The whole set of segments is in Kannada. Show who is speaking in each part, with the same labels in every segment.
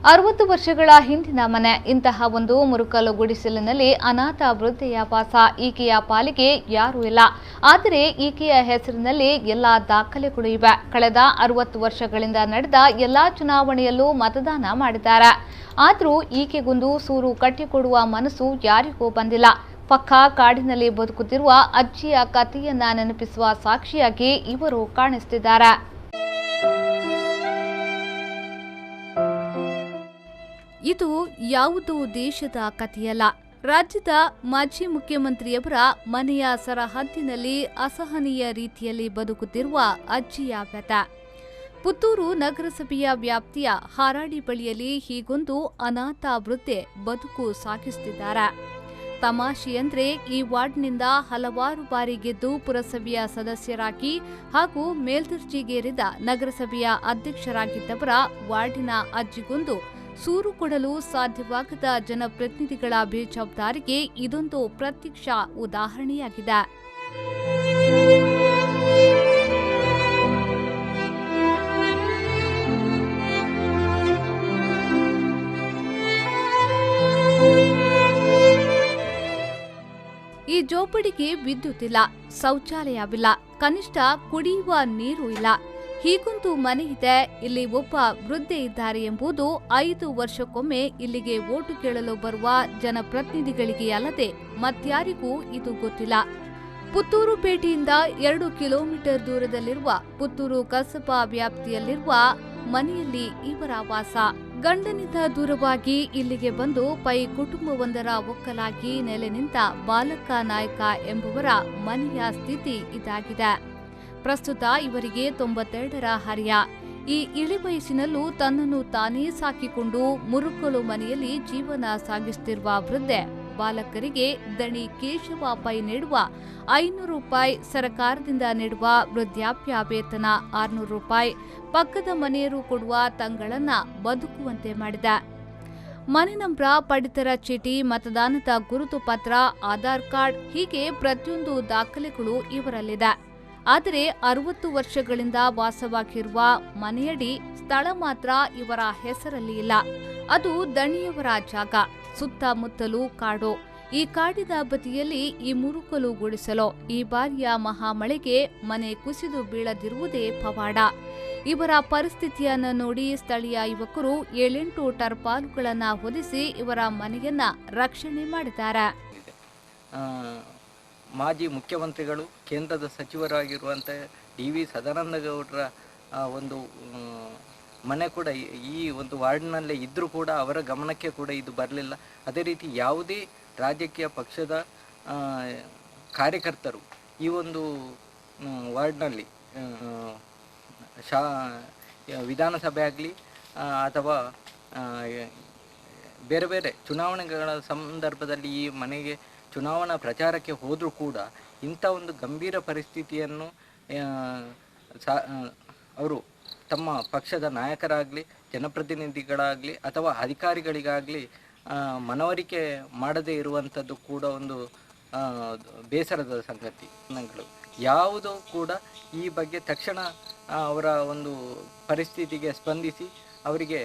Speaker 1: 60 ವರ್ಷಗಳ ಹಿಂದಿನ ಮನೆ. ಇಂತಹ ಒಂದು ಮುರುಕಲು ಗುಡಿಸಲಿನಲ್ಲಿ ಅನಾಥ ವೃದ್ಧೆಯ ವಾಸ. ಈಕೆಯ ಪಾಲಿಗೆ ಯಾರೂ ಇಲ್ಲ. ಆದರೆ ಈಕೆಯ ಹೆಸರಿನಲ್ಲಿ ಎಲ್ಲಾ ದಾಖಲೆಗಳು ಇವೆ. ಕಳೆದ 60 ವರ್ಷಗಳಿಂದ ನಡೆದ ಎಲ್ಲಾ ಚುನಾವಣೆಯಲ್ಲೂ ಮತದಾನ ಮಾಡಿದ್ದಾರೆ. ಆದರೂ ಈಕೆಗೊಂದು ಸೂರು ಕಟ್ಟಿಕೊಡುವ ಮನಸ್ಸು ಯಾರಿಗೂ ಬಂದಿಲ್ಲ. ಪಕ್ಕ ಕಾಡಿನಲ್ಲಿ ಬದುಕುತ್ತಿರುವ ಅಜ್ಜಿಯ ಕಥೆಯನ್ನ ನೆನಪಿಸುವ ಸಾಕ್ಷಿಯಾಗಿ ಇವರು ಕಾಣಿಸುತ್ತಿದ್ದಾರೆ. ಇದು ಯಾವುದೋ ದೇಶದ ಕಥೆಯಲ್ಲ. ರಾಜ್ಯದ ಮಾಜಿ ಮುಖ್ಯಮಂತ್ರಿಯವರ ಮನೆಯ ಸರಹದ್ದಿನಲ್ಲಿ ಅಸಹನೀಯ ರೀತಿಯಲ್ಲಿ ಬದುಕುತ್ತಿರುವ ಅಜ್ಜಿಯ ವ್ಯಥೆ. ಪುತ್ತೂರು ನಗರಸಭೆಯ ವ್ಯಾಪ್ತಿಯ ಹಾರಾಡಿ ಬಳಿಯಲ್ಲಿ ಹೀಗೊಂದು ಅನಾಥ ವೃದ್ಧೆ ಬದುಕು ಸಾಗಿಸುತ್ತಿದ್ದಾರೆ. ತಮಾಷೆಯಂದ್ರೆ ಈ ವಾರ್ಡ್ನಿಂದ ಹಲವಾರು ಬಾರಿ ಗೆದ್ದು ಪುರಸಭೆಯ ಸದಸ್ಯರಾಗಿ ಹಾಗೂ ಮೇಲ್ದರ್ಜೆಗೇರಿದ ನಗರಸಭೆಯ ಅಧ್ಯಕ್ಷರಾಗಿದ್ದವರ ವಾರ್ಡಿನ ಅಜ್ಜಿಗೊಂದು ಸೂರು ಕೊಡಲು ಸಾಧ್ಯವಾಗದ ಜನಪ್ರತಿನಿಧಿಗಳ ಬೇಜವಾಬ್ದಾರಿಗೆ ಇದೊಂದು ಪ್ರತ್ಯಕ್ಷ ಉದಾಹರಣೆಯಾಗಿದೆ. ಈ ಜೋಪಡಿಗೆ ವಿದ್ಯುತ್ ಇಲ್ಲ, ಶೌಚಾಲಯವಿಲ್ಲ, ಕನಿಷ್ಠ ಕುಡಿಯುವ ನೀರು ಇಲ್ಲ. ಹೀಗೊಂದು ಮನೆ ಇದೆ. ಇಲ್ಲಿ ಒಬ್ಬ ವೃದ್ಧೆ ಇದ್ದಾರೆ ಎಂಬುದು 5 ವರ್ಷಕ್ಕೊಮ್ಮೆ ಇಲ್ಲಿಗೆ ಓಟು ಕೇಳಲು ಬರುವ ಜನಪ್ರತಿನಿಧಿಗಳಿಗೆ ಅಲ್ಲದೆ ಮತ್ಯಾರಿಗೂ ಇದು ಗೊತ್ತಿಲ್ಲ. ಪುತ್ತೂರು ಪೇಟೆಯಿಂದ 2 ಕಿಲೋಮೀಟರ್ ದೂರದಲ್ಲಿರುವ ಪುತ್ತೂರು ಕಸಬಾ ವ್ಯಾಪ್ತಿಯಲ್ಲಿರುವ ಮನೆಯಲ್ಲಿ ಇವರ ವಾಸ. ಗಂಡನಿಂದ ದೂರವಾಗಿ ಇಲ್ಲಿಗೆ ಬಂದು ಪೈ ಕುಟುಂಬವೊಂದರ ಒಕ್ಕಲಾಗಿ ನೆಲೆ ನಿಂತ ಬಾಲಕ ನಾಯಕ ಎಂಬುವರ ಮನೆಯ ಸ್ಥಿತಿ ಇದಾಗಿದೆ. ಪ್ರಸ್ತುತ ಇವರಿಗೆ 92ರ ಹರೆಯ. ಈ ಇಳಿವಯಸ್ಸಿನಲ್ಲೂ ತನ್ನನ್ನು ತಾನೇ ಸಾಕಿಕೊಂಡು ಮುರುಕಲು ಮನೆಯಲ್ಲಿ ಜೀವನ ಸಾಗಿಸುತ್ತಿರುವ ವೃದ್ಧೆ ಬಾಲಕರಿಗೆ ದಣಿ ಕೇಶವ ಪೈ ನೀಡುವ 500 ರೂಪಾಯಿ, ಸರ್ಕಾರದಿಂದ ನೀಡುವ ವೃದ್ಧಾಪ್ಯ ವೇತನ 600 ರೂಪಾಯಿ, ಪಕ್ಕದ ಮನೆಯರು ಕೊಡುವ ತಂಗಳನ್ನ ಬದುಕುವಂತೆ ಮಾಡಿದೆ. ಮನೆ ನಂಬರ, ಪಡಿತರ ಚೀಟಿ, ಮತದಾನದ ಗುರುತು ಪತ್ರ, ಆಧಾರ್ ಕಾರ್ಡ್ ಹೀಗೆ ಪ್ರತಿಯೊಂದು ದಾಖಲೆಗಳು ಇವರಲ್ಲಿದೆ. ಆದರೆ 60 ವರ್ಷಗಳಿಂದ ವಾಸವಾಗಿರುವ ಮನೆಯಡಿ ಸ್ಥಳ ಮಾತ್ರ ಇವರ ಹೆಸರಲ್ಲಿ ಇಲ್ಲ. ಅದು ದಣಿಯವರ ಜಾಗ. ಸುತ್ತಮುತ್ತಲೂ ಕಾಡು. ಈ ಕಾಡಿನ ಬದಿಯಲ್ಲಿ ಈ ಮುರುಕಲು ಗುಡಿಸಲು. ಈ ಬಾರಿಯ ಮಹಾಮಳೆಗೆ ಮನೆ ಕುಸಿದು ಬೀಳದಿರುವುದೇ ಪವಾಡ. ಇವರ ಪರಿಸ್ಥಿತಿಯನ್ನು ನೋಡಿ ಸ್ಥಳೀಯ ಯುವಕರು 7-8 ಟರ್ಪಾಲುಗಳನ್ನು ಹೊದಿಸಿ ಇವರ ಮನೆಯನ್ನ ರಕ್ಷಣೆ ಮಾಡಿದ್ದಾರೆ.
Speaker 2: ಮಾಜಿ ಮುಖ್ಯಮಂತ್ರಿಗಳು, ಕೇಂದ್ರದ ಸಚಿವರಾಗಿರುವಂಥ ಡಿ ವಿ ಸದಾನಂದಗೌಡರ ಒಂದು ಮನೆ ಕೂಡ ಈ ಒಂದು ವಾರ್ಡ್ನಲ್ಲೇ ಇದ್ದರೂ ಕೂಡ ಅವರ ಗಮನಕ್ಕೆ ಕೂಡ ಇದು ಬರಲಿಲ್ಲ. ಅದೇ ರೀತಿ ಯಾವುದೇ ರಾಜಕೀಯ ಪಕ್ಷದ ಕಾರ್ಯಕರ್ತರು ಈ ಒಂದು ವಾರ್ಡ್ನಲ್ಲಿ ವಿಧಾನಸಭೆ ಆಗಲಿ ಅಥವಾ ಬೇರೆ ಬೇರೆ ಚುನಾವಣೆಗಳ ಸಂದರ್ಭದಲ್ಲಿ ಈ ಮನೆಗೆ ಚುನಾವಣಾ ಪ್ರಚಾರಕ್ಕೆ ಹೋದರೂ ಕೂಡ ಇಂಥ ಒಂದು ಗಂಭೀರ ಪರಿಸ್ಥಿತಿಯನ್ನು ಅವರು ತಮ್ಮ ಪಕ್ಷದ ನಾಯಕರಾಗಲಿ, ಜನಪ್ರತಿನಿಧಿಗಳಾಗಲಿ ಅಥವಾ ಅಧಿಕಾರಿಗಳಿಗಾಗಲಿ ಮನವರಿಕೆ ಮಾಡದೇ ಇರುವಂಥದ್ದು ಕೂಡ ಒಂದು ಬೇಸರದ ಸಂಗತಿ. ಯಾವುದೂ ಕೂಡ ಈ ಬಗ್ಗೆ ತಕ್ಷಣ ಅವರ ಒಂದು ಪರಿಸ್ಥಿತಿಗೆ ಸ್ಪಂದಿಸಿ ಅವರಿಗೆ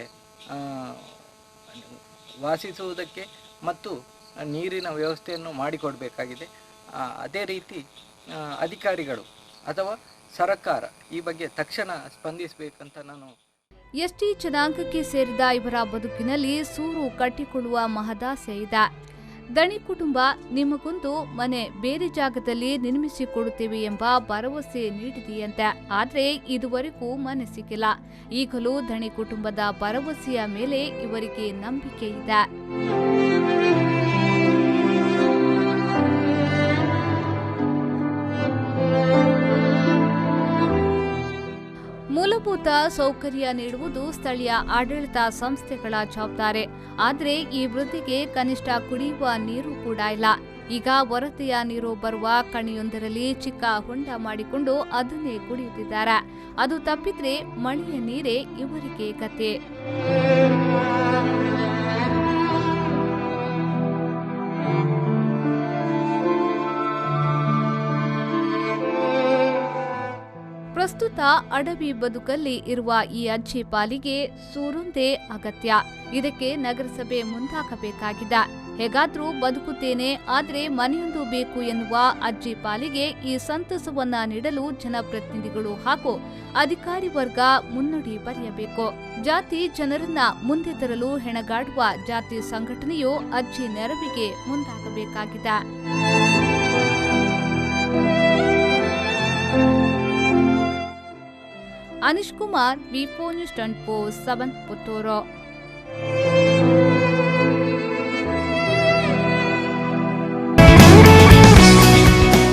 Speaker 2: ವಾಸಿಸುವುದಕ್ಕೆ ಮತ್ತು ನೀರಿನ ವ್ಯವಸ್ಥೆಯನ್ನು ಮಾಡಿಕೊಡಬೇಕಾಗಿದೆ. ಅದೇ ರೀತಿ ಅಧಿಕಾರಿಗಳು ಅಥವಾ ಸರ್ಕಾರ ಈ ಬಗ್ಗೆ ತಕ್ಷಣ ಸ್ಪಂದಿಸಬೇಕಂತ ನಾನು.
Speaker 1: ಎಸ್ಟಿ ಜನಾಂಗಕ್ಕೆ ಸೇರಿದ ಇವರ ಬದುಕಿನಲ್ಲಿ ಸೂರು ಕಟ್ಟಿಕೊಳ್ಳುವ ಮಹದಾಸೆ ಇದೆ. ದಣಿ ಕುಟುಂಬ ನಿಮಗೊಂದು ಮನೆ ಬೇರೆ ಜಾಗದಲ್ಲಿ ನಿರ್ಮಿಸಿಕೊಡುತ್ತೇವೆ ಎಂಬ ಭರವಸೆ ನೀಡಿದೆಯಂತೆ. ಆದರೆ ಇದುವರೆಗೂ ಮನೆ ಸಿಕ್ಕಿಲ್ಲ. ಈಗಲೂ ದಣಿ ಕುಟುಂಬದ ಭರವಸೆಯ ಮೇಲೆ ಇವರಿಗೆ ನಂಬಿಕೆ ಇದೆ. ಮೂಲಭೂತ ಸೌಕರ್ಯ ನೀಡುವುದು ಸ್ಥಳೀಯ ಆಡಳಿತ ಸಂಸ್ಥೆಗಳ ಜವಾಬ್ದಾರಿ. ಆದರೆ ಈ ವೃದ್ಧಿಗೆ ಕನಿಷ್ಠ ಕುಡಿಯುವ ನೀರು ಕೂಡ ಇಲ್ಲ. ಈಗ ವರತೆಯ ನೀರು ಬರುವ ಕಣಿಯೊಂದರಲ್ಲಿ ಚಿಕ್ಕ ಹೊಂಡ ಮಾಡಿಕೊಂಡು ಅದನ್ನೇ ಕುಡಿಯುತ್ತಿದ್ದಾರೆ. ಅದು ತಪ್ಪಿದ್ರೆ ಮಳೆಯ ನೀರೇ ಇವರಿಗೆ ಗತಿ. ಪ್ರಸ್ತುತ ಪ್ರಸ್ತುತ ಅಡವಿ ಬದುಕಲ್ಲಿ ಇರುವ ಈ ಅಜ್ಜಿ ಪಾಲಿಗೆ ಸೂರೊಂದೇ ಅಗತ್ಯ. ಇದಕ್ಕೆ ನಗರಸಭೆ ಮುಂದಾಗಬೇಕಾಗಿದೆ. ಹೇಗಾದ್ರೂ ಬದುಕುತ್ತೇನೆ, ಆದ್ರೆ ಮನೆಯೊಂದು ಬೇಕು ಎನ್ನುವ ಅಜ್ಜಿ ಪಾಲಿಗೆ ಈ ಸಂತಸವನ್ನ ನೀಡಲು ಜನಪ್ರತಿನಿಧಿಗಳು ಹಾಗೂ ಅಧಿಕಾರಿ ವರ್ಗ ಮುನ್ನುಡಿ ಬರೆಯಬೇಕು. ಜಾತಿ ಜನರನ್ನ ಮುಂದೆ ತರಲು ಹೆಣಗಾಡುವ ಜಾತಿ ಸಂಘಟನೆಯು ಅಜ್ಜಿ ನೆರವಿಗೆ ಮುಂದಾಗಬೇಕಾಗಿದೆ. ಅನಿಶ್ ಕುಮಾರ್, ವಿ4 ನ್ಯೂಸ್ 24/7 ಪುತ್ತೂರು.